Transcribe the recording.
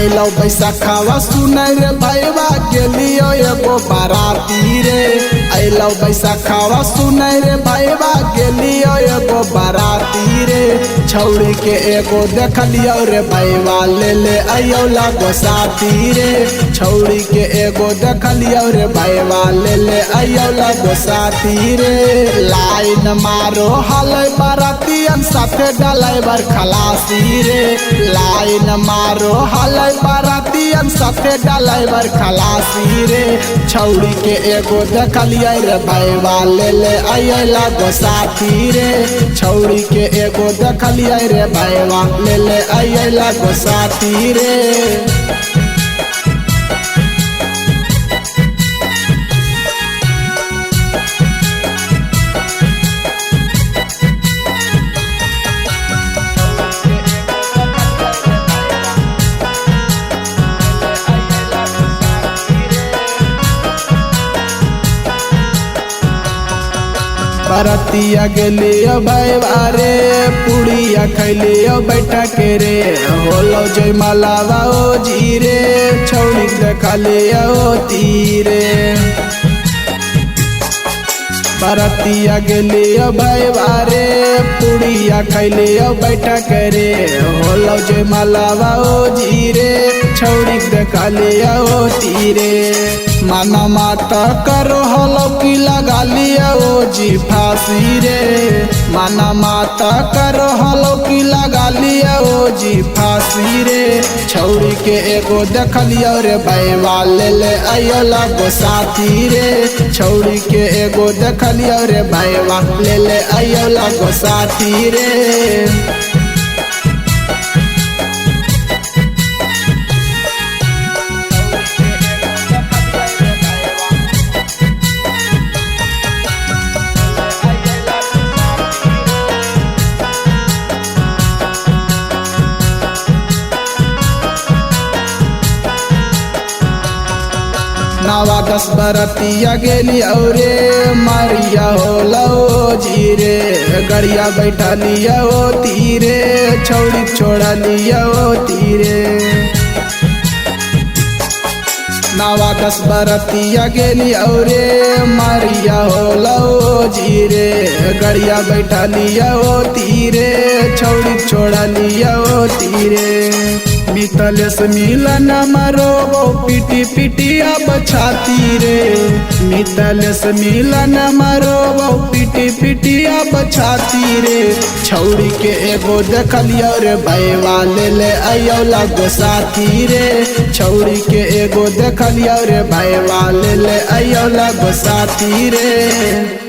आइलो बैसाखवा सुनै रे भैया गेलियो एगो बाराती रे। आइलो बैसाखवा सुनै रे भैया गेलियो एगो बाराती रे। छौड़ी के एगो देखलियो रे भैया ले ले आइयो लागो साथी रे। छौड़ी के एगो देखलियो रे भैया ले ले आइयो लागो साथी रे। लाइन मारो हलै बारातियन साथे डलाइवर खलासी रे। लाइन मारो हलै बारातियन साथे डलाइवर खलासी रे। छौड़ी के एगो देखलियै रे भैया ले ले आइयो लागो साथी रे। छौड़ी के एगो देखलियै रे भैया ले ले आइयो लागो साथी रे। बारातिया गेलियो भैया रे पुड़िया खैलियो बैठा के रे। होलो जय मलावा ओ जी रे छौड़ी देखलियो तीरे। बारातिया गेलियो भैया रे पुड़िया खैलियो बैठा के रे। होलो जय मलावा ओ जी रे छौड़ी देखलियो तीरे। माना माता करो हलो की लगा लिया ओ जी फांसी रे। माना माता करो हलो की लगा लिया ओ जी फांसी रे। छौड़ी के एगो देखलियो रे भैया ले ले आइयो लागो साथी रे। छौड़ी के एगो देखलियो रे भैया ले ले आइयो लागो साथी रे। नावा 10 बरतिया गेली औरे मारिया होलो जी रे। गड़िया बैठा लिया ओ तीरे छौड़ी छोड़ा लिया ओ तीरे। नावा 10 बरतिया गेली औरे मारिया होलो जी रे। गड़िया बैठा लिया ओ तीरे छौड़ी छोड़ा लिया ओ तीरे। मितलेस मिलन मारो पिटी पिटी अब छाती रे। मितलेस मिलन मारो पिटी पिटी अब छाती रे। छौड़ी के एगो देखलियो रे भैया ले ले आइयो लागो साथी रे। छौड़ी के एगो देखलियो रे भैया ले ले आइयो लागो साथी रे।